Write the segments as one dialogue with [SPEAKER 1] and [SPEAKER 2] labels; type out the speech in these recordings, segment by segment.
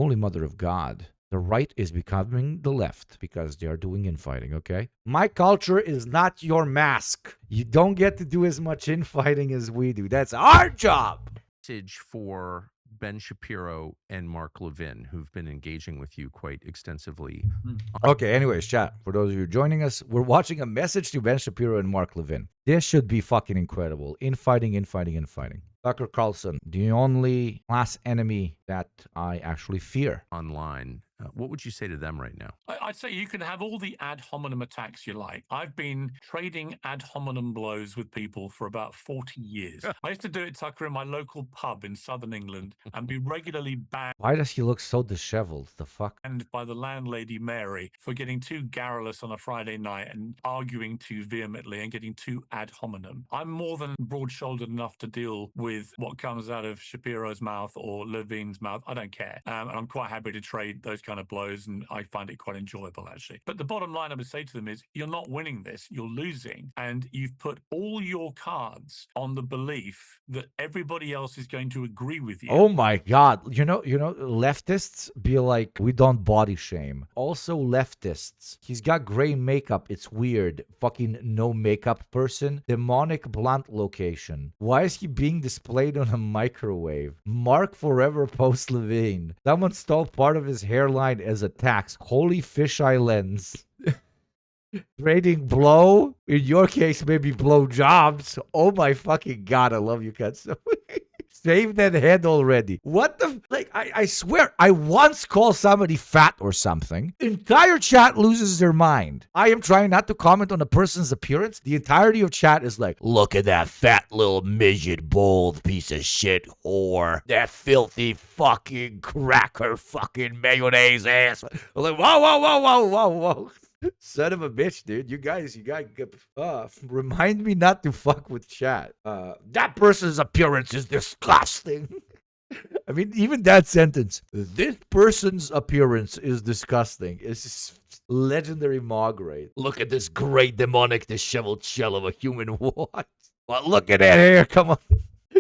[SPEAKER 1] Holy Mother of God. The right is becoming the left because they are doing infighting, okay? My culture is not your mask. You don't get to do as much infighting as we do. That's our job.
[SPEAKER 2] Message for Ben Shapiro and Mark Levin, who've been engaging with you quite extensively.
[SPEAKER 1] Okay, anyways, chat. For those of you joining us, we're watching a message to Ben Shapiro and Mark Levin. This should be fucking incredible. Infighting, infighting, infighting. Dr. Carlson, the only class enemy that I actually fear.
[SPEAKER 2] Online. What would you say to them right now?
[SPEAKER 3] I'd say you can have all the ad hominem attacks you like. I've been trading ad hominem blows with people for about 40 years. I used to do it, Tucker, in my local pub in southern England and be regularly banned.
[SPEAKER 1] Why does he look so disheveled? The fuck?
[SPEAKER 3] And by the landlady Mary for getting too garrulous on a Friday night and arguing too vehemently and getting too ad hominem. I'm more than broad-shouldered enough to deal with what comes out of Shapiro's mouth or Levin's mouth. I don't care. And I'm quite happy to trade those kind of blows, and I find it quite enjoyable, actually. But the bottom line I would say to them is, you're not winning this, you're losing. And you've put all your cards on the belief that everybody else is going to agree with you.
[SPEAKER 1] Oh my God. You know, leftists be like, we don't body shame. Also leftists. He's got gray makeup. It's weird. Fucking no makeup person. Demonic blunt location. Why is he being displayed on a microwave? Mark forever post Levine. Someone stole part of his hairline as a tax. Holy fisheye lens. Trading blow? In your case, maybe blow jobs. Oh my fucking God, I love you, Katsu. Save that head already. What the? I swear, I once called somebody fat or something. Entire chat loses their mind. I am trying not to comment on a person's appearance. The entirety of chat is like, look at that fat little midget, bold piece of shit whore. That filthy fucking cracker fucking mayonnaise ass. I'm like, whoa, whoa, whoa, whoa, whoa, whoa. Son of a bitch, dude. You guys remind me not to fuck with chat. That person's appearance is disgusting. I mean, even that sentence, this person's appearance is disgusting. It's just legendary Margaret. Look at this great demonic disheveled shell of a human. What? Well, look at that hair. Come on.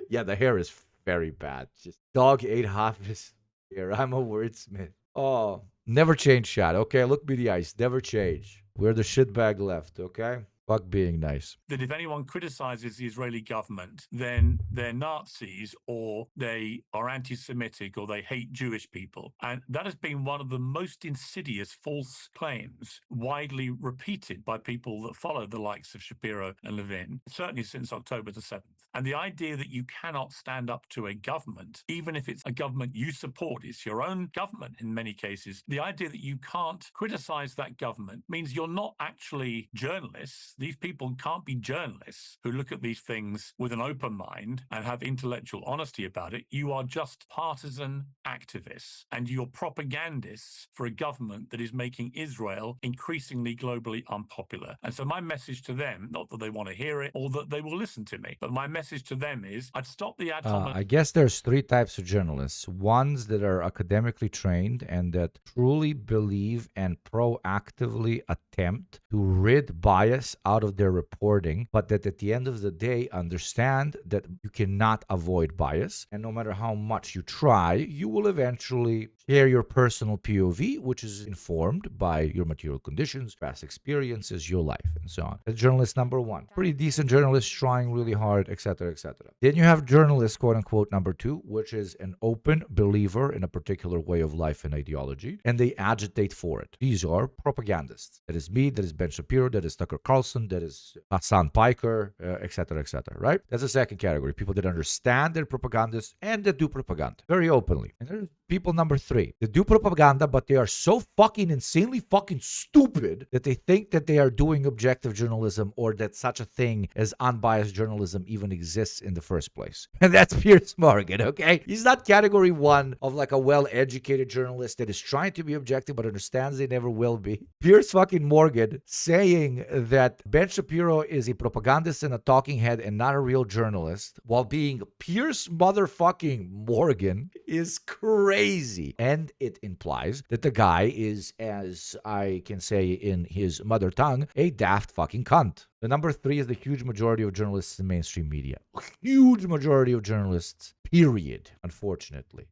[SPEAKER 1] Yeah, the hair is very bad. Just dog ate half his hair. I'm a wordsmith. Oh, never change, chat. Okay, look me the eyes. Never change. We're the shitbag left, okay? Fuck being nice.
[SPEAKER 3] That if anyone criticizes the Israeli government, then they're Nazis or they are anti-Semitic or they hate Jewish people. And that has been one of the most insidious false claims widely repeated by people that follow the likes of Shapiro and Levin, certainly since October the 7th. And the idea that you cannot stand up to a government, even if it's a government you support, it's your own government in many cases, the idea that you can't criticize that government means you're not actually journalists. These people can't be journalists who look at these things with an open mind and have intellectual honesty about it. You are just partisan activists and you're propagandists for a government that is making Israel increasingly globally unpopular. And so my message to them, not that they want to hear it or that they will listen to me, but my message to them is I'd stop the ad hominem.
[SPEAKER 1] I guess there's three types of journalists. Ones that are academically trained and that truly believe and proactively attempt to rid bias out of their reporting, but that at the end of the day understand that you cannot avoid bias. And no matter how much you try, you will eventually share your personal POV, which is informed by your material conditions, past experiences, your life, and so on. That's journalist number one. Pretty decent journalist trying really hard, etc., etc. Then you have journalist, quote unquote, number two, which is an open believer in a particular way of life and ideology, and they agitate for it. These are propagandists. That is me, that is Ben Shapiro, that is Tucker Carlson, that is Hassan Piker, etc., etc., right? That's the second category. People that understand they're propagandists and that do propaganda very openly. And there's people number three that do propaganda, but they are so fucking insanely fucking stupid that they think that they are doing objective journalism or that such a thing as unbiased journalism even exists in the first place. And that's Piers Morgan, okay? He's not category one of like a well-educated journalist that is trying to be objective but understands they never will be. Piers fucking Morgan saying that Ben Shapiro is a propagandist and a talking head and not a real journalist while being Piers motherfucking Morgan is crazy. And it implies that the guy is, as I can say in his mother tongue, a daft fucking cunt. The number 3 is the huge majority of journalists in mainstream media. Huge majority of journalists, period, unfortunately.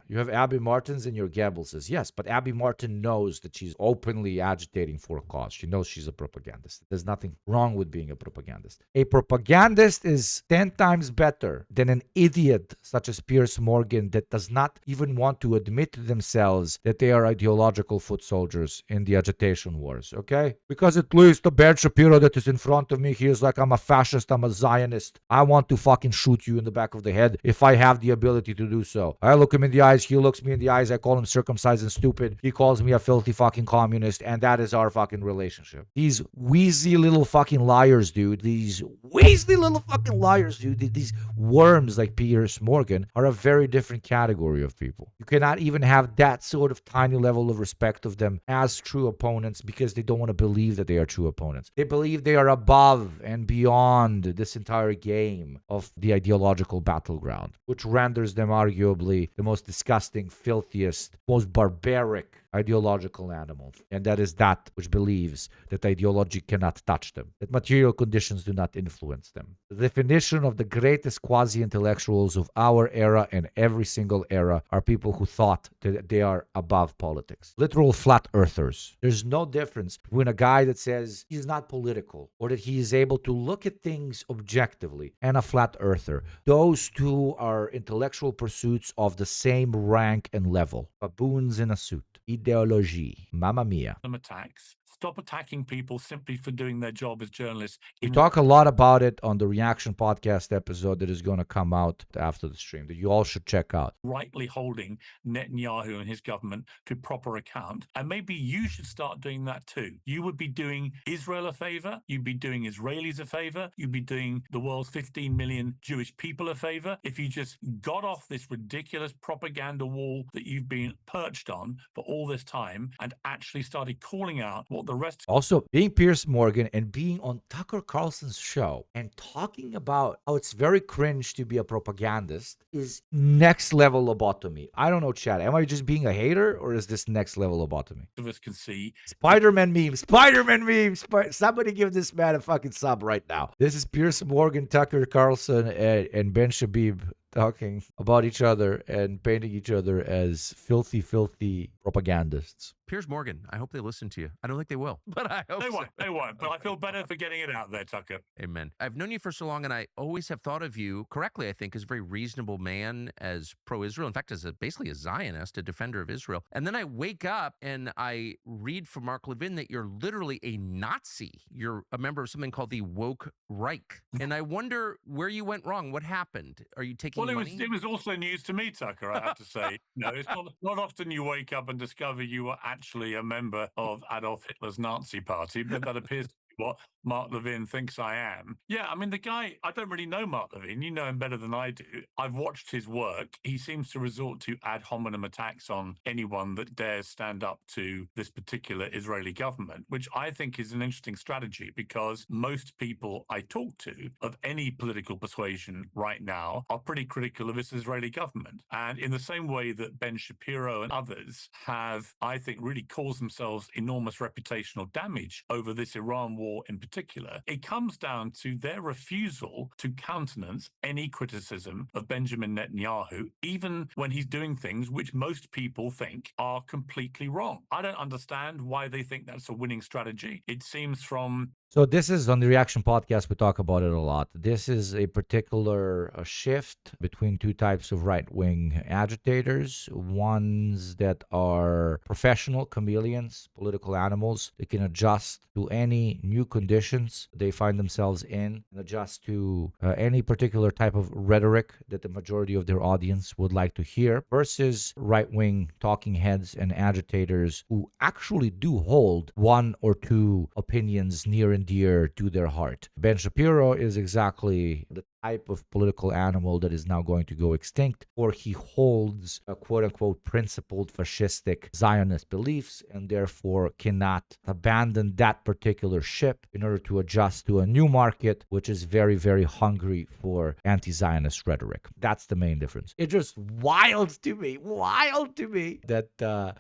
[SPEAKER 1] You have Abby Martins and your Goebbelses. Yes, but Abby Martin knows that she's openly agitating for a cause. She knows she's a propagandist. There's nothing wrong with being a propagandist. A propagandist is 10 times better than an idiot such as Piers Morgan that does not even want to admit to themselves that they are ideological foot soldiers in the agitation wars, okay? Because at least the Ben Shapiro that is in front of me, he is like, I'm a fascist, I'm a Zionist. I want to fucking shoot you in the back of the head if I have the ability to do so. I look him in the eyes, he looks me in the eyes, I call him circumcised and stupid. He calls me a filthy fucking communist, and that is our fucking relationship. These wheezy little fucking liars, dude. These wheezy little fucking liars, dude. These worms like Piers Morgan are a very different category of people. You cannot even have that sort of tiny level of respect of them as true opponents because they don't want to believe that they are true opponents. They believe they are above and beyond this entire game of the ideological battleground, which renders them arguably the most disgusting, filthiest, most barbaric ideological animal. And that is that which believes that ideology cannot touch them, that material conditions do not influence them. The definition of the greatest quasi-intellectuals of our era and every single era are people who thought that they are above politics. Literal flat earthers. There's no difference between a guy that says he's not political or that he is able to look at things objectively and a flat earther. Those two are intellectual pursuits of the same rank and level. Baboons in a suit. Ideology. Mamma mia.
[SPEAKER 3] Attacks. Stop attacking people simply for doing their job as journalists.
[SPEAKER 1] We talk a lot about it on the Reaction Podcast episode that is going to come out after the stream that you all should check out.
[SPEAKER 3] Rightly holding Netanyahu and his government to proper account. And maybe you should start doing that too. You would be doing Israel a favor. You'd be doing Israelis a favor. You'd be doing the world's 15 million Jewish people a favor if you just got off this ridiculous propaganda wall that you've been perched on for all this time and actually started calling out what the rest.
[SPEAKER 1] Also, being Piers Morgan and being on Tucker Carlson's show and talking about how it's very cringe to be a propagandist is next level lobotomy. I don't know, Chad. Am I just being a hater or is this next level lobotomy?
[SPEAKER 3] Of us can see
[SPEAKER 1] Spider-Man memes. Spider-Man memes. Somebody give this man a fucking sub right now. This is Piers Morgan, Tucker Carlson, and Ben Shabib talking about each other and painting each other as filthy, filthy propagandists.
[SPEAKER 2] Piers Morgan, I hope they listen to you. I don't think they will, but I hope
[SPEAKER 3] they won't. But I feel better for getting it out there, Tucker.
[SPEAKER 2] Amen. I've known you for so long, and I always have thought of you correctly, I think, as a very reasonable man, as pro-Israel. In fact, as basically a Zionist, a defender of Israel. And then I wake up and I read from Mark Levin that you're literally a Nazi. You're a member of something called the Woke Reich. And I wonder where you went wrong. What happened? Are you taking money?
[SPEAKER 3] It was also news to me, Tucker, I have to say. No, it's not often you wake up and discover you are actually a member of Adolf Hitler's Nazi party, but that appears to be what Mark Levin thinks I am. Yeah, I mean, the guy, I don't really know Mark Levin. You know him better than I do. I've watched his work. He seems to resort to ad hominem attacks on anyone that dares stand up to this particular Israeli government, which I think is an interesting strategy because most people I talk to of any political persuasion right now are pretty critical of this Israeli government. And in the same way that Ben Shapiro and others have, I think, really caused themselves enormous reputational damage over this Iran war in particular, it comes down to their refusal to countenance any criticism of Benjamin Netanyahu, even when he's doing things which most people think are completely wrong. I don't understand why they think that's a winning strategy. It seems from...
[SPEAKER 1] So this is on the Reaction Podcast. We talk about it a lot. This is a particular shift between two types of right-wing agitators. Ones that are professional chameleons, political animals. They can adjust to any new conditions they find themselves in and adjust to any particular type of rhetoric that the majority of their audience would like to hear versus right-wing talking heads and agitators who actually do hold one or two opinions near and dear to their heart. Ben Shapiro is exactly the type of political animal that is now going to go extinct, or he holds a quote-unquote principled fascistic Zionist beliefs and therefore cannot abandon that particular ship in order to adjust to a new market, which is very, very hungry for anti-Zionist rhetoric. That's the main difference. It's just wild to me that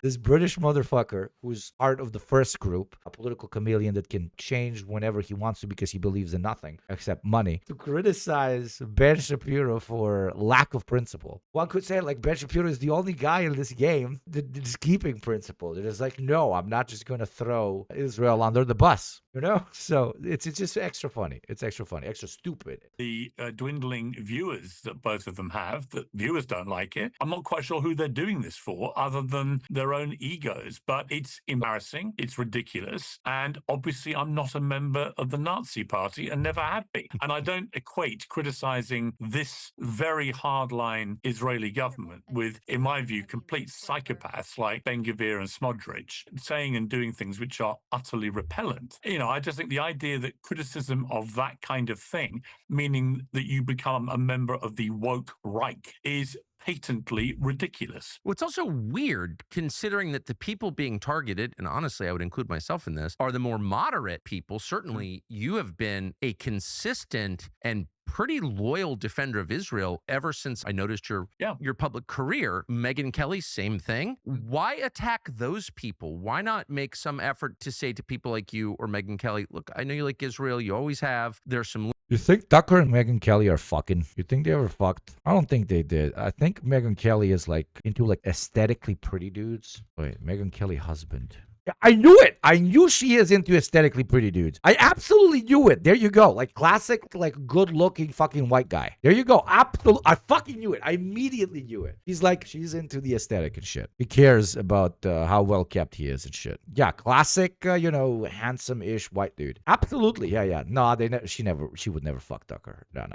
[SPEAKER 1] this British motherfucker, who's part of the first group, a political chameleon that can change whenever he wants to because he believes in nothing except money, to criticize Ben Shapiro for lack of principle. One could say, like, Ben Shapiro is the only guy in this game that is keeping principle. It is like, no, I'm not just going to throw Israel under the bus, you know? So it's just extra funny. It's extra funny, extra stupid.
[SPEAKER 3] The dwindling viewers that both of them have, that viewers don't like it. I'm not quite sure who they're doing this for other than their own egos, but it's embarrassing. It's ridiculous. And obviously, I'm not a member of the Nazi party and never have been. And I don't equate criticizing this very hardline Israeli government with, in my view, complete psychopaths like Ben-Gvir and Smodrich saying and doing things which are utterly repellent. You know, I just think the idea that criticism of that kind of thing, meaning that you become a member of the woke Reich, is patently ridiculous.
[SPEAKER 2] Well, it's also weird considering that the people being targeted, and honestly, I would include myself in this, are the more moderate people. Certainly, you have been a consistent and pretty loyal defender of Israel ever since I noticed your public career. Megyn Kelly, same thing. Why attack those people? Why not make some effort to say to people like you or Megyn Kelly, look, I know you like Israel, you always have. There's some.
[SPEAKER 1] You think Tucker and Megyn Kelly are fucking? You think they ever fucked? I don't think they did. I think Megyn Kelly is like into like aesthetically pretty dudes. Wait, Megyn Kelly husband. I knew it. I knew she is into aesthetically pretty dudes. I absolutely knew it. There you go. Like classic, like good looking fucking white guy. There you go. Absolutely. I fucking knew it. I immediately knew it. He's like, she's into the aesthetic and shit. He cares about how well kept he is and shit. Yeah. Classic, handsome-ish white dude. Absolutely. Yeah. No, she would never fuck Tucker. No,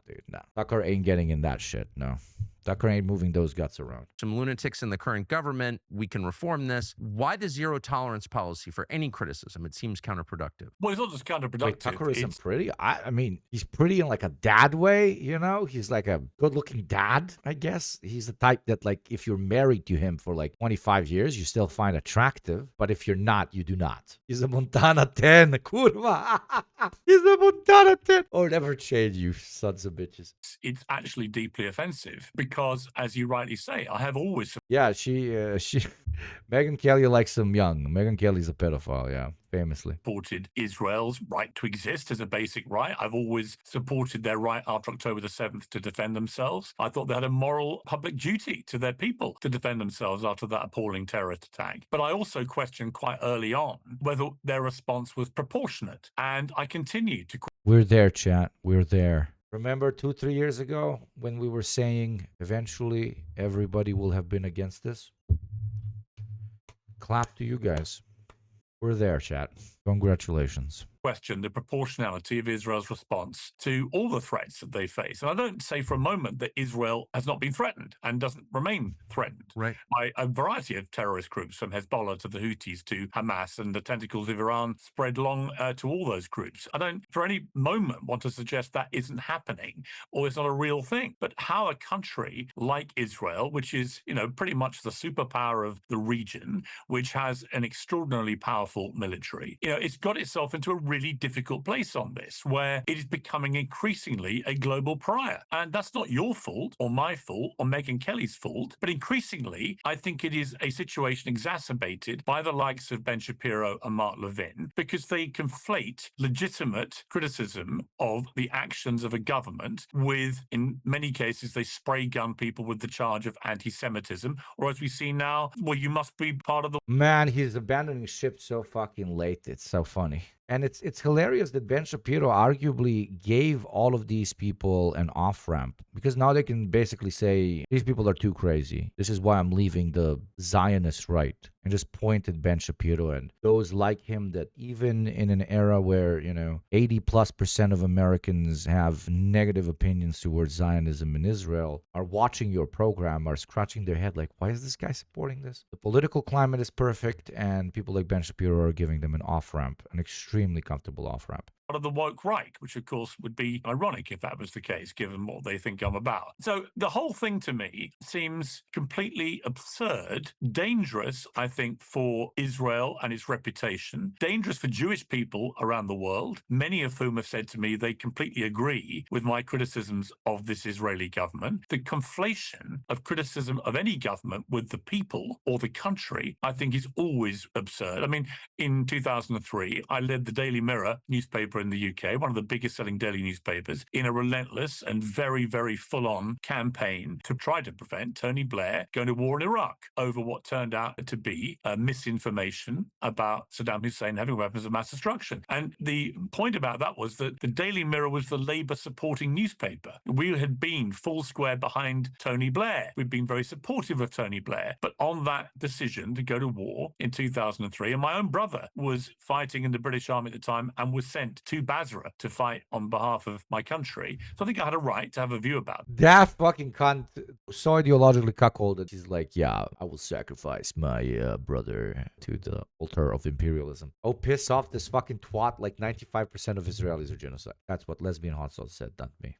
[SPEAKER 1] dude. No. Tucker ain't getting in that shit. No. Tucker ain't moving those guts around.
[SPEAKER 2] Some lunatics in the current government. We can reform this. Why the zero tolerance policy for any criticism? It seems counterproductive.
[SPEAKER 3] Well, it's not just counterproductive.
[SPEAKER 1] Wait, Tucker isn't pretty? I mean, he's pretty in like a dad way, you know? He's like a good-looking dad, I guess. He's the type that, like, if you're married to him for like 25 years, you still find attractive. But if you're not, you do not. He's a Montana 10, kurva. He's a Montana 10. Oh, never change, you sons of bitches.
[SPEAKER 3] It's actually deeply offensive because, as you rightly say, I have always...
[SPEAKER 1] Yeah, she Megyn Kelly likes him young. Megyn Kelly's a pedophile, yeah, famously.
[SPEAKER 3] Supported Israel's right to exist as a basic right. I've always supported their right after October the 7th to defend themselves. I thought they had a moral public duty to their people to defend themselves after that appalling terrorist attack. But I also questioned quite early on whether their response was proportionate. And I continue to...
[SPEAKER 1] We're there, chat. We're there. Remember 2-3 years ago when we were saying eventually everybody will have been against this? Clap to you guys. We're there, chat. Congratulations.
[SPEAKER 3] Question the proportionality of Israel's response to all the threats that they face. And I don't say for a moment that Israel has not been threatened and doesn't remain threatened by a variety of terrorist groups, from Hezbollah to the Houthis to Hamas, and the tentacles of Iran spread long to all those groups. I don't for any moment want to suggest that isn't happening or it's not a real thing. But how a country like Israel, which is, pretty much the superpower of the region, which has an extraordinarily powerful military, it's got itself into a really difficult place on this, where it is becoming increasingly a global pariah. And that's not your fault or my fault or Megyn Kelly's fault, but increasingly, I think it is a situation exacerbated by the likes of Ben Shapiro and Mark Levin, because they conflate legitimate criticism of the actions of a government with, in many cases, they spray gun people with the charge of anti-Semitism, or as we see now, well, you must be part of the...
[SPEAKER 1] Man, he's abandoning ship so fucking late. It's so funny. And it's hilarious that Ben Shapiro arguably gave all of these people an off-ramp, because now they can basically say, these people are too crazy. This is why I'm leaving the Zionist right. And just pointed Ben Shapiro and those like him that even in an era where, 80+% of Americans have negative opinions towards Zionism in Israel are watching your program, are scratching their head like, why is this guy supporting this? The political climate is perfect, and people like Ben Shapiro are giving them an off-ramp, an extremely comfortable off-ramp.
[SPEAKER 3] of the woke right, which of course would be ironic if that was the case, given what they think I'm about. So the whole thing to me seems completely absurd, dangerous, I think, for Israel and its reputation, dangerous for Jewish people around the world, many of whom have said to me they completely agree with my criticisms of this Israeli government. The conflation of criticism of any government with the people or the country, I think, is always absurd. I mean, in 2003, I led the Daily Mirror newspaper in the UK, one of the biggest selling daily newspapers, in a relentless and very, very full-on campaign to try to prevent Tony Blair going to war in Iraq over what turned out to be misinformation about Saddam Hussein having weapons of mass destruction. And the point about that was that the Daily Mirror was the Labour supporting newspaper. We had been full square behind Tony Blair. We'd been very supportive of Tony Blair. But on that decision to go to war in 2003, and my own brother was fighting in the British Army at the time and was sent to Basra to fight on behalf of my country. So I think I had a right to have a view about it.
[SPEAKER 1] That fucking cunt, so ideologically cuckolded. He's like, yeah, I will sacrifice my brother to the altar of imperialism. Oh, piss off this fucking twat. Like 95% of Israelis are genocide. That's what lesbian hot sauce said, not me.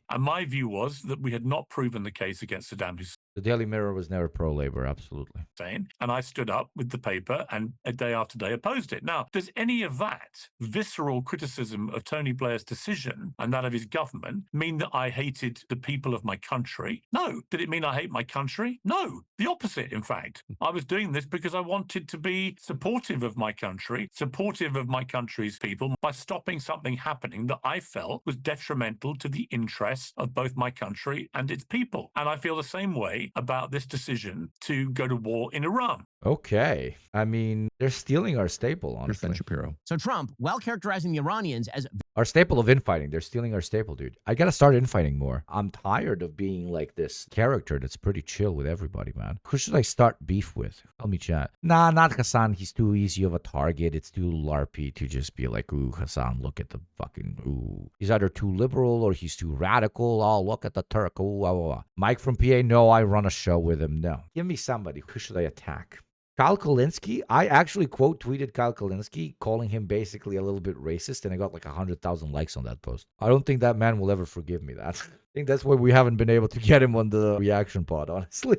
[SPEAKER 3] And my view was that we had not proven the case against Saddam Hussein.
[SPEAKER 1] The Daily Mirror was never pro-labor, absolutely.
[SPEAKER 3] And I stood up with the paper and day after day opposed it. Now, does any of that visceral criticism of Tony Blair's decision and that of his government mean that I hated the people of my country? No. Did it mean I hate my country? No. The opposite, in fact. I was doing this because I wanted to be supportive of my country, supportive of my country's people, by stopping something happening that I felt was detrimental to the interests of both my country and its people. And I feel the same way about this decision to go to war in Iran.
[SPEAKER 1] Okay. I mean, they're stealing our staple, honestly.
[SPEAKER 2] Shapiro.
[SPEAKER 4] So Trump, while characterizing the Iranians as
[SPEAKER 1] Our staple of infighting. They're stealing our staple, dude. I gotta start infighting more. I'm tired of being like this character that's pretty chill with everybody, man. Who should I start beef with? Tell me, chat. Nah, not Hassan. He's too easy of a target. It's too larpy to just be like, ooh, Hassan, look at the fucking, ooh. He's either too liberal or he's too radical. Oh, look at the Turk. Ooh, ah, ah, ah. Mike from PA, no, I run a show with him. No. Give me somebody. Who should I attack? Kyle Kalinske, I actually quote tweeted Kyle Kalinske, calling him basically a little bit racist, and I got like 100,000 likes on that post. I don't think that man will ever forgive me that. I think that's why we haven't been able to get him on the reaction pod, honestly.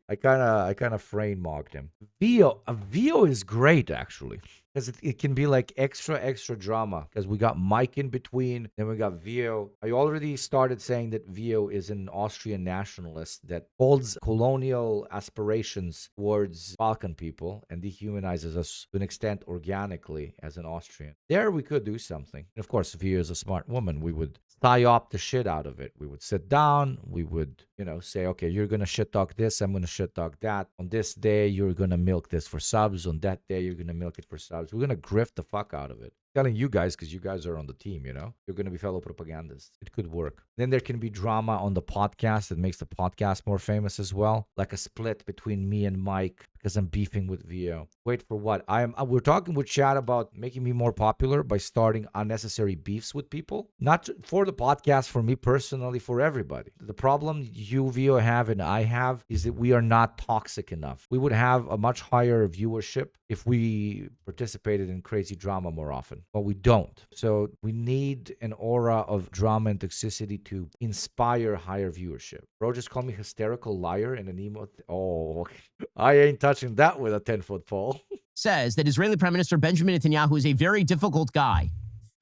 [SPEAKER 1] I kind of frame mocked him. Vio is great, actually. Because it can be like extra drama. Because we got Mike in between, then we got Vio. I already started saying that Vio is an Austrian nationalist that holds colonial aspirations towards Balkan people and dehumanizes us to an extent organically as an Austrian. There we could do something. And of course, Vio is a smart woman. We would psyop the shit out of it. We would sit down. We would, say, okay, you're going to shit talk this. I'm going to shit talk that. On this day, you're going to milk this for subs. On that day, you're going to milk it for subs. We're going to grift the fuck out of it. Telling you guys, because you guys are on the team, You're going to be fellow propagandists. It could work. Then there can be drama on the podcast that makes the podcast more famous as well. Like a split between me and Mike because I'm beefing with Vio. Wait for what? We're talking with Chad about making me more popular by starting unnecessary beefs with people. Not for the podcast, for me personally, for everybody. The problem you, Vio, have and I have is that we are not toxic enough. We would have a much higher viewership if we participated in crazy drama more often. But we don't. So we need an aura of drama and toxicity to inspire higher viewership. Bro just called me hysterical liar and an emo. Oh, I ain't touching that with a 10-foot pole.
[SPEAKER 4] says that Israeli Prime Minister Benjamin Netanyahu is a very difficult guy.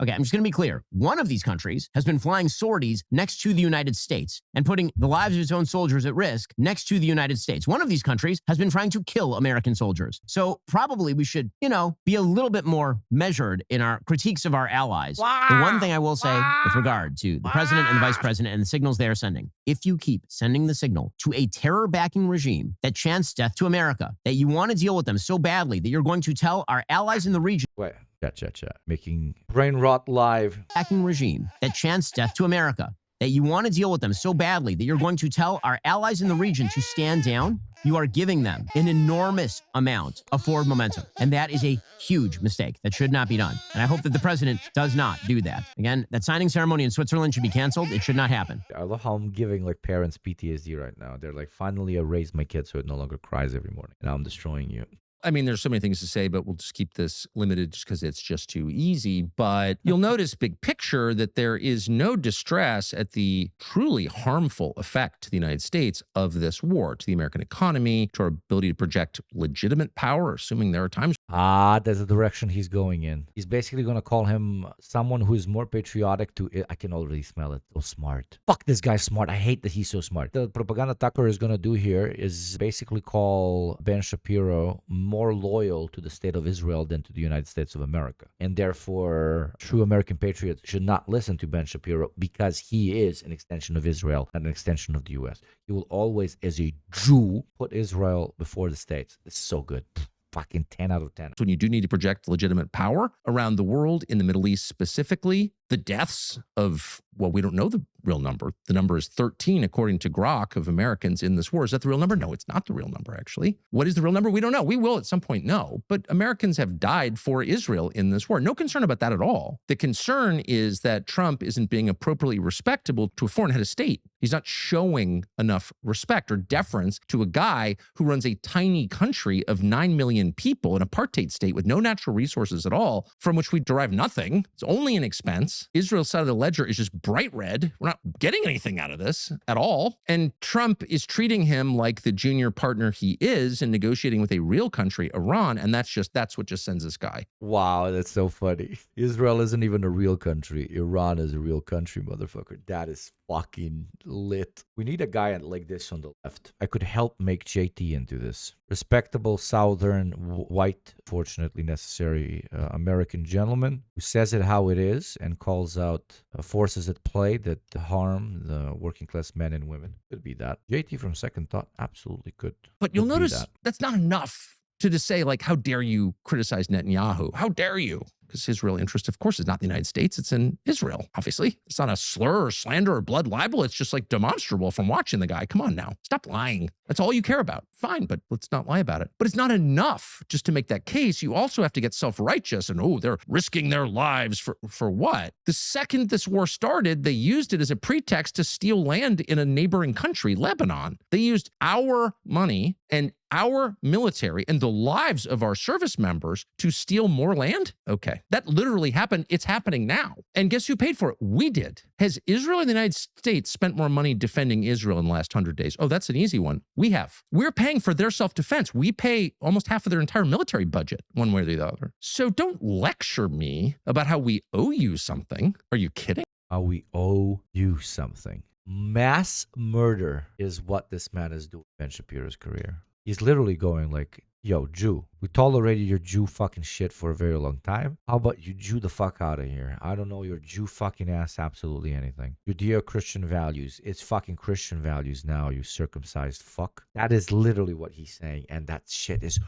[SPEAKER 4] Okay, I'm just going to be clear. One of these countries has been flying sorties next to the United States and putting the lives of its own soldiers at risk next to the United States. One of these countries has been trying to kill American soldiers. So probably we should, be a little bit more measured in our critiques of our allies. The one thing I will say with regard to the president and the vice president and the signals they are sending, if you keep sending the signal to a terror-backing regime that chants death to America, that you want to deal with them so badly that you're going to tell our allies in the region,
[SPEAKER 1] Wait. Chat. Making brain rot live.
[SPEAKER 4] Backing regime that chants death to America, that you want to deal with them so badly that you're going to tell our allies in the region to stand down, you are giving them an enormous amount of forward momentum. And that is a huge mistake that should not be done. And I hope that the president does not do that. Again, that signing ceremony in Switzerland should be canceled. It should not happen.
[SPEAKER 1] I love how I'm giving parents PTSD right now. They're like, finally I raised my kid so it no longer cries every morning. And now I'm destroying you.
[SPEAKER 2] I mean, there's so many things to say, but we'll just keep this limited just because it's just too easy. But you'll notice big picture that there is no distress at the truly harmful effect to the United States of this war, to the American economy, to our ability to project legitimate power, assuming there are times.
[SPEAKER 1] That's the direction he's going in. He's basically going to call him someone who is more patriotic to it. I can already smell it. So smart. Fuck, this guy's smart. I hate that he's so smart. The propaganda Tucker is going to do here is basically call Ben Shapiro more loyal to the state of Israel than to the United States of America. And therefore, true American patriots should not listen to Ben Shapiro because he is an extension of Israel and an extension of the U.S. He will always, as a Jew, put Israel before the states. It's so good. Fucking 10 out of 10.
[SPEAKER 2] When you do need to project legitimate power around the world, in the Middle East specifically, the deaths of, well, we don't know the real number. The number is 13, according to Grok, of Americans in this war. Is that the real number? No, it's not the real number, actually. What is the real number? We don't know. We will at some point know. But Americans have died for Israel in this war. No concern about that at all. The concern is that Trump isn't being appropriately respectable to a foreign head of state. He's not showing enough respect or deference to a guy who runs a tiny country of 9 million people, an apartheid state with no natural resources at all, from which we derive nothing. It's only an expense. Israel's side of the ledger is just bright red. We're not getting anything out of this at all. And Trump is treating him like the junior partner he is and negotiating with a real country, Iran. And that's what just sends this guy.
[SPEAKER 1] Wow, that's so funny. Israel isn't even a real country. Iran is a real country, motherfucker. That is fucking lit. We need a guy like this on the left. I could help make JT into this. Respectable, southern, white, fortunately necessary American gentleman who says it how it is and calls out forces at play that harm the working class men and women. Could be that. JT from Second Thought absolutely could.
[SPEAKER 2] But you'll
[SPEAKER 1] Could be
[SPEAKER 2] notice
[SPEAKER 1] that.
[SPEAKER 2] that's not enough to just say, like, how dare you criticize Netanyahu? How dare you? Because his real interest, of course, is not the United States. It's in Israel, obviously. It's not a slur or slander or blood libel. It's just like demonstrable from watching the guy. Come on now. Stop lying. That's all you care about. Fine, but let's not lie about it. But it's not enough just to make that case. You also have to get self-righteous and, oh, they're risking their lives for what? The second this war started, they used it as a pretext to steal land in a neighboring country, Lebanon. They used our money and our military and the lives of our service members to steal more land? Okay. That literally happened. It's happening now. And guess who paid for it? We did. Has Israel and the United States spent more money defending Israel in the last 100 days? Oh, that's an easy one. We have. We're paying for their self-defense. We pay almost half of their entire military budget, one way or the other. So don't lecture me about how we owe you something. Are you kidding?
[SPEAKER 1] How we owe you something. Mass murder is what this man is doing in Ben Shapiro's career. He's literally going like, yo, Jew, we tolerated your Jew fucking shit for a very long time. How about you Jew the fuck out of here? I don't know your Jew fucking ass absolutely anything. Judeo-Christian values. It's fucking Christian values now, you circumcised fuck. That is literally what he's saying. And that shit is...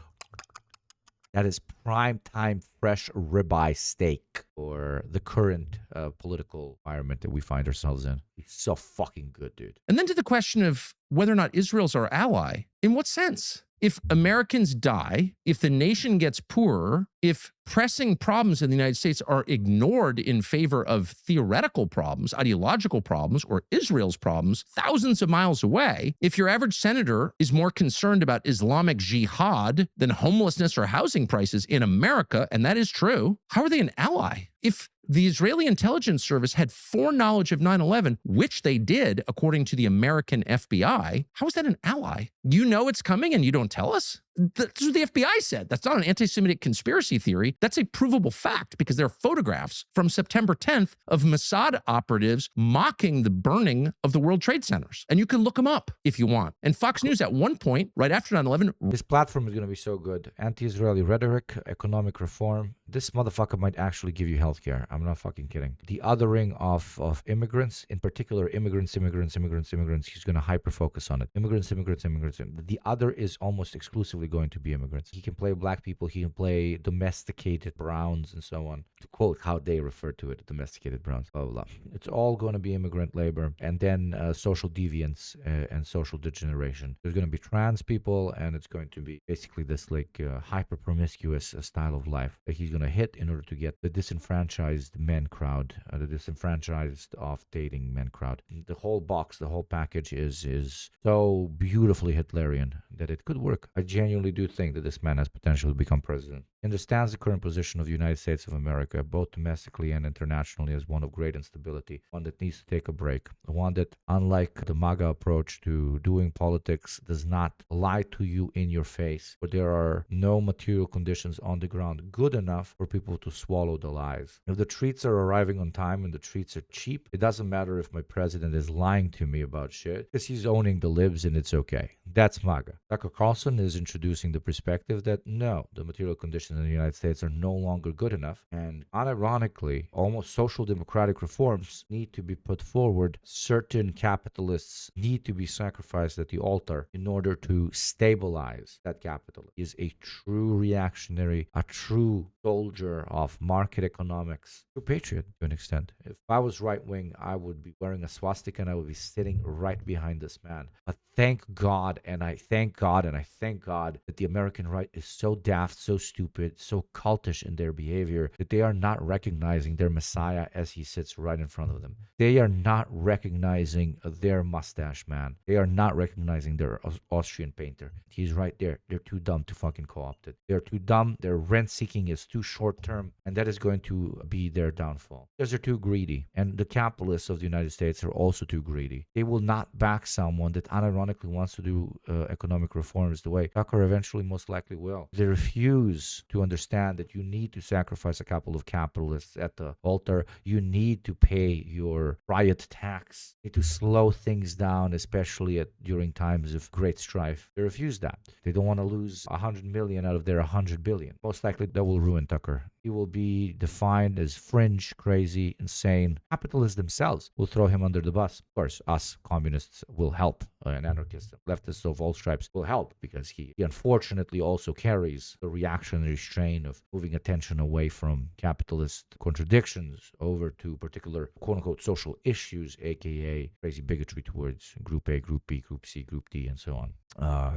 [SPEAKER 1] That is prime time fresh ribeye steak for the current political environment that we find ourselves in. It's so fucking good, dude.
[SPEAKER 2] And then to the question of whether or not Israel's our ally, in what sense? If Americans die, if the nation gets poorer, if pressing problems in the United States are ignored in favor of theoretical problems, ideological problems, or Israel's problems thousands of miles away, if your average senator is more concerned about Islamic jihad than homelessness or housing prices in America, and that is true, how are they an ally? If the Israeli intelligence service had foreknowledge of 9/11, which they did, according to the American FBI, how is that an ally? You know it's coming and you don't tell us? That's what the FBI said. That's not an anti-Semitic conspiracy theory. That's a provable fact because there are photographs from September 10th of Mossad operatives mocking the burning of the World Trade Centers. And you can look them up if you want. And Fox News at one point, right after 9/11...
[SPEAKER 1] This platform is going to be so good. Anti-Israeli rhetoric, economic reform. This motherfucker might actually give you healthcare. I'm not fucking kidding. The othering of immigrants, in particular immigrants. He's going to hyper-focus on it. Immigrants. The other is almost exclusively going to be immigrants. He can play black people. He can play domesticated browns and so on. To quote how they refer to it, domesticated browns, blah, blah, blah. It's all going to be immigrant labor. And then social deviance and social degeneration. There's going to be trans people, and it's going to be basically this like hyper-promiscuous style of life that he's going to hit in order to get the disenfranchised men crowd, the disenfranchised off dating men crowd. The whole box, the whole package is so beautifully Hitlerian that it could work. I genuinely do think that this man has potential to become president. He understands the current position of the United States of America, both domestically and internationally, as one of great instability, one that needs to take a break, one that, unlike the MAGA approach to doing politics, does not lie to you in your face, but there are no material conditions on the ground good enough for people to swallow the lies. If the treats are arriving on time and the treats are cheap, it doesn't matter if my president is lying to me about shit, because he's owning the libs and it's okay. That's MAGA. Dr. Carlson is introducing the perspective that no, the material conditions in the United States are no longer good enough, and unironically, almost social democratic reforms need to be put forward. Certain capitalists need to be sacrificed at the altar in order to stabilize that capital. He is a true reactionary, a true soldier of market economics, true patriot to an extent. If I was right wing, I would be wearing a swastika and I would be sitting right behind this man. But thank God, and I thank God, and I thank God that the American right is so daft, so stupid, so cultish in their behavior that they are not recognizing their messiah as he sits right in front of them. They are not recognizing their mustache man. They are not recognizing their Austrian painter. He's right there. They're too dumb to fucking co-opt it. They're too dumb. Their rent seeking is too short term, and that is going to be their downfall. Because they're too greedy. And the capitalists of the United States are also too greedy. They will not back someone that unironically wants to do economic reforms the way Tucker eventually most likely will. They refuse to understand that you need to sacrifice a couple of capitalists at the altar. You need to pay your riot tax. You need to slow things down, especially during times of great strife. They refuse that. They don't want to lose 100 million out of their 100 billion. Most likely that will ruin Tucker. He will be defined as fringe, crazy, insane. Capitalists themselves will throw him under the bus. Of course, us communists will help, and anarchists and leftists of all stripes will help, because he unfortunately also carries the reactionary strain of moving attention away from capitalist contradictions over to particular quote-unquote social issues, aka crazy bigotry towards Group A, Group B, Group C, Group D, and so on.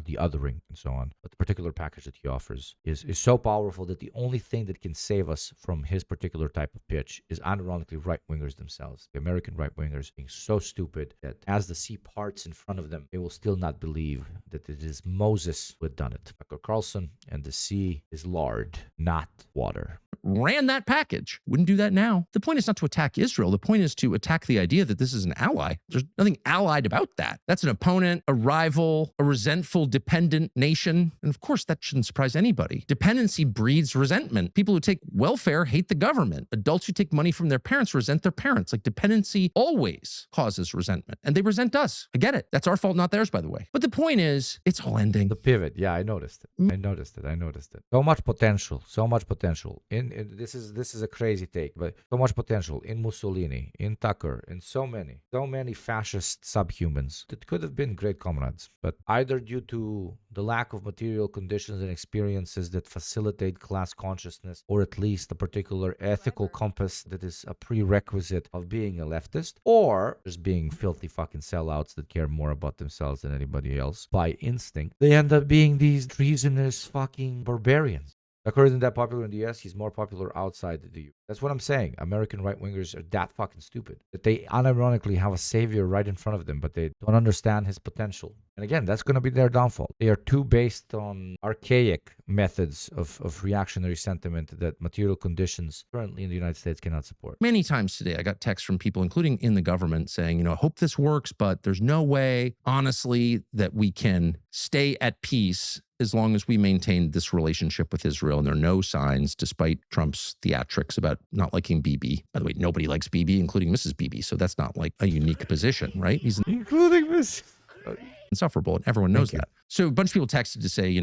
[SPEAKER 1] The othering and so on. But the particular package that he offers is so powerful that the only thing that can save us from his particular type of pitch is unironically right-wingers themselves. The American right-wingers being so stupid that as the sea parts in front of them, they will still not believe that it is Moses who had done it. Dr. Carlson, and the sea is lard, not water.
[SPEAKER 2] Ran that package. Wouldn't do that now. The point is not to attack Israel. The point is to attack the idea that this is an ally. There's nothing allied about that. That's an opponent, a rival, a resentful, dependent nation. And of course, that shouldn't surprise anybody. Dependency breeds resentment. People who take welfare hate the government. Adults who take money from their parents resent their parents. Like, dependency always causes resentment. And they resent us. I get it. That's our fault, not theirs, by the way. But the point is, it's all ending.
[SPEAKER 1] The pivot. Yeah, I noticed it. I noticed it. So much potential. This is a crazy take, but so much potential in Mussolini, in Tucker, in so many fascist subhumans that could have been great comrades, but either due to the lack of material conditions and experiences that facilitate class consciousness, or at least a particular ethical compass that is a prerequisite of being a leftist, or just being filthy fucking sellouts that care more about themselves than anybody else by instinct, they end up being these treasonous fucking barbarians. Tucker isn't that popular in the US. He's more popular outside the US. That's what I'm saying. American right-wingers are that fucking stupid that they unironically have a savior right in front of them, but they don't understand his potential. And again, that's going to be their downfall. They are too based on archaic methods of reactionary sentiment that material conditions currently in the United States cannot support.
[SPEAKER 2] Many times today, I got texts from people, including in the government, saying, I hope this works, but there's no way, honestly, that we can stay at peace as long as we maintain this relationship with Israel. And there are no signs, despite Trump's theatrics about not liking Bibi. By the way, nobody likes Bibi, including Mrs. Bibi. So that's not like a unique position, right? He's
[SPEAKER 1] Including this.
[SPEAKER 2] insufferable, and everyone knows that. So a bunch of people texted to say,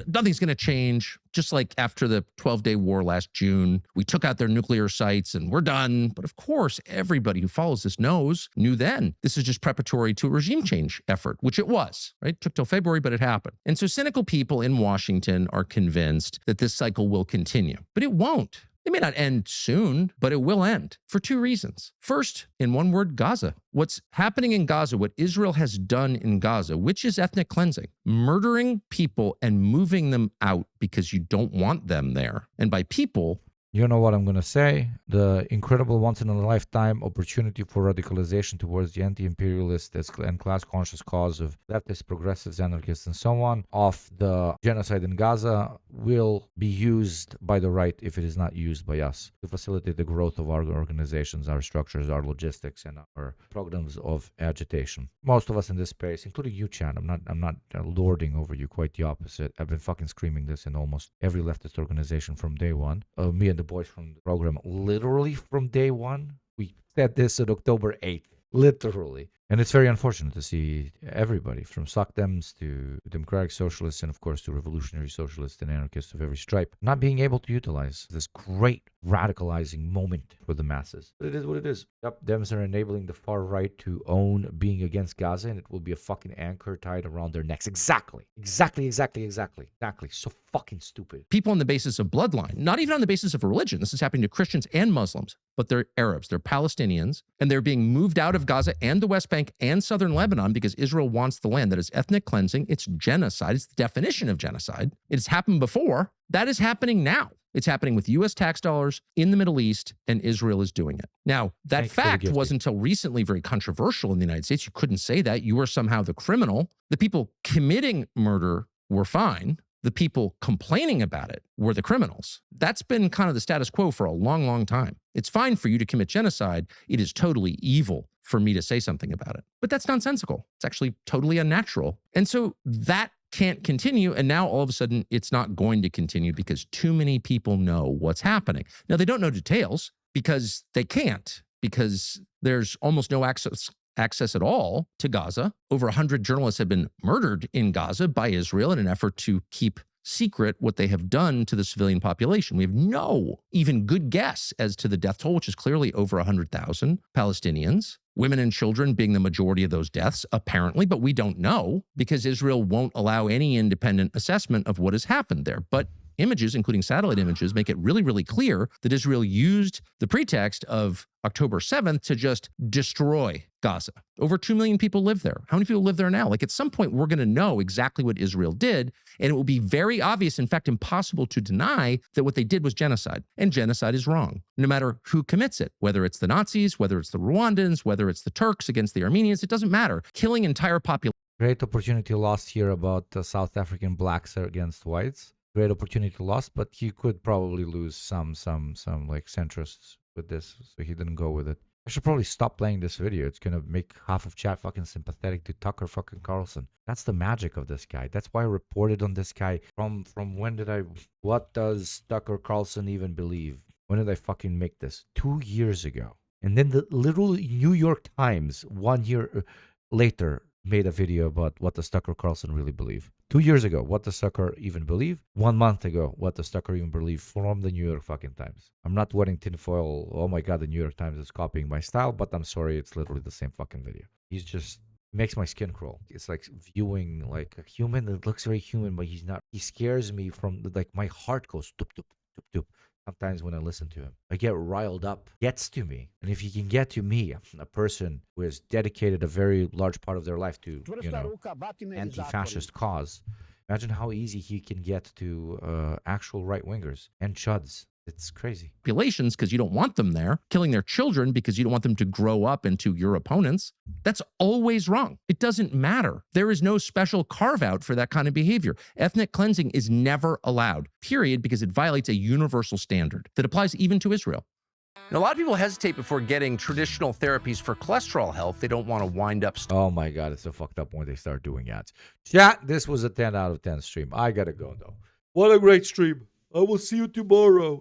[SPEAKER 2] nothing's going to change. Just like after the 12-day war last June, we took out their nuclear sites and we're done. But of course, everybody who follows this knew then this is just preparatory to a regime change effort, which it was, right? It took till February, but it happened. And so cynical people in Washington are convinced that this cycle will continue, but it won't. It may not end soon, but it will end for two reasons. First, in one word, Gaza. What's happening in Gaza, what Israel has done in Gaza, which is ethnic cleansing, murdering people and moving them out because you don't want them there. And by people,
[SPEAKER 1] You know what I'm going to say? The incredible once-in-a-lifetime opportunity for radicalization towards the anti-imperialist and class-conscious cause of leftists, progressives, anarchists, and so on of the genocide in Gaza will be used by the right if it is not used by us to facilitate the growth of our organizations, our structures, our logistics, and our programs of agitation. Most of us in this space, including you, Chan, I'm not lording over you. Quite the opposite. I've been fucking screaming this in almost every leftist organization from day one. Me and the boys from the program, literally from day one, we said this on October 8th. Literally. And it's very unfortunate to see everybody from SOCDEMs to democratic socialists and, of course, to revolutionary socialists and anarchists of every stripe not being able to utilize this great radicalizing moment for the masses. But it is what it is. Yep, Dems are enabling the far right to own being against Gaza, and it will be a fucking anchor tied around their necks. Exactly. So fucking stupid.
[SPEAKER 2] People on the basis of bloodline, not even on the basis of religion. This is happening to Christians and Muslims, but they're Arabs, they're Palestinians, and they're being moved out of Gaza and the West Bank and southern Lebanon because Israel wants the land. That is ethnic cleansing. It's genocide. It's the definition of genocide. It's happened before. That is happening now. It's happening with U.S. tax dollars in the Middle East, and Israel is doing it. Now, that fact wasn't until recently very controversial in the United States. You couldn't say that. You were somehow the criminal. The people committing murder were fine. The people complaining about it were the criminals. That's been kind of the status quo for a long, long time. It's fine for you to commit genocide. It is totally evil for me to say something about it. But that's nonsensical. It's actually totally unnatural. And so that can't continue. And now all of a sudden it's not going to continue because too many people know what's happening. Now they don't know details because they can't, because there's almost no access at all to Gaza. Over 100 journalists have been murdered in Gaza by Israel in an effort to keep secret what they have done to the civilian population. We have no even good guess as to the death toll, which is clearly over 100,000 Palestinians, women and children being the majority of those deaths, apparently, but we don't know because Israel won't allow any independent assessment of what has happened there. But images, including satellite images, make it really, really clear that Israel used the pretext of October 7th to just destroy Gaza. Over 2 million people live there. How many people live there now? Like at some point, we're going to know exactly what Israel did, and it will be very obvious, in fact, impossible to deny that what they did was genocide. And genocide is wrong, no matter who commits it, whether it's the Nazis, whether it's the Rwandans, whether it's the Turks against the Armenians, it doesn't matter. Killing entire populations.
[SPEAKER 1] Great opportunity lost here about South African blacks against whites. Great opportunity lost, but he could probably lose some like centrists with this, so he didn't go with it. I should probably stop playing this video. It's gonna make half of chat fucking sympathetic to Tucker fucking Carlson. That's the magic of this guy. That's why I reported on this guy from when did I? What does Tucker Carlson even believe? When did I fucking make this? 2 years ago. And then the little New York Times 1 year later made a video about what does Tucker Carlson really believe. 2 years ago, what does Tucker even believe? 1 month ago, what does Tucker even believe from the New York fucking Times? I'm not wearing tinfoil. Oh my God, the New York Times is copying my style, but I'm sorry, it's literally the same fucking video. He's just makes my skin crawl. It's like viewing like a human that looks very human, but he's not. He scares me from like my heart goes doop doop doop doop. Sometimes when I listen to him, I get riled up. Gets to me. And if he can get to me, a person who has dedicated a very large part of their life to, anti-fascist cause, imagine how easy he can get to actual right-wingers and chuds. It's crazy.
[SPEAKER 2] Populations because you don't want them there, killing their children because you don't want them to grow up into your opponents. That's always wrong. It doesn't matter. There is no special carve out for that kind of behavior. Ethnic cleansing is never allowed, period, because it violates a universal standard that applies even to Israel. Now, a lot of people hesitate before getting traditional therapies for cholesterol health. They don't want to wind up.
[SPEAKER 1] Oh my God, it's so fucked up when they start doing ads. Chat, this was a 10 out of 10 stream. I gotta go though. What a great stream. I will see you tomorrow.